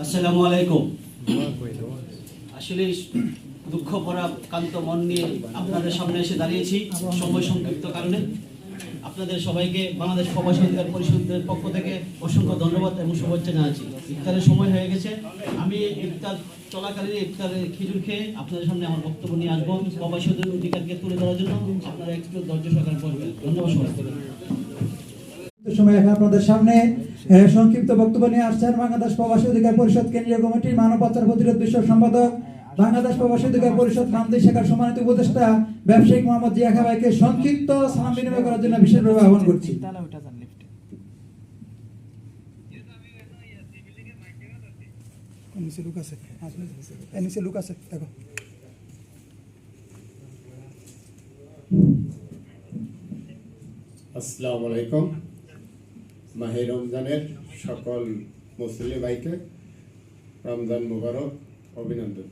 আসসালামু আলাইকুম। আসলে দুঃখ ভরা কান্ত মন নিয়ে আপনাদের সামনে এসে দাঁড়িয়েছি সময় সংক্ষিপ্ত কারণে। আপনাদের সবাইকে বাংলাদেশ প্রবাসী অধিকার পরিষদের পক্ষ থেকে অসংখ্য ধন্যবাদ এবং শুভেচ্ছা জানাচ্ছি। ইফতারের সময় হয়ে গেছে, আমি ইফতার চলাকালীন ইফতারের খিচুড়ি খেয়ে আপনাদের সামনে আমার বক্তব্য নিয়ে আসবো প্রবাসী অধিকারকে তুলে ধরার জন্য। আপনারা একটু ধৈর্য সহকারে বলবেন। ধন্যবাদ সবাইকে। সময় এখন আপনাদের সামনে সংক্ষিপ্ত বক্তব্য নিয়ে আসছেন বাংলাদেশ প্রবাসী অধিকার পরিষদ কেন্দ্রীয় কমিটির মানব পাচার প্রতিরোধ বিশ্ব সম্পাদক, বাংলাদেশ প্রবাসী অধিকার পরিষদ রামদি শাখার সম্মানিত উপদেষ্টা ব্যবসায়িক মোহাম্মদ জিয়া খান ভাইকে সংক্ষিপ্ত সালাম বিনিময় করার জন্য বিশেষভাবে আহ্বান করছি। আসসালামু আলাইকুম। মাহে রমজানের সকল মুসলিম ভাইকে রমজান মুবারক, অভিনন্দন।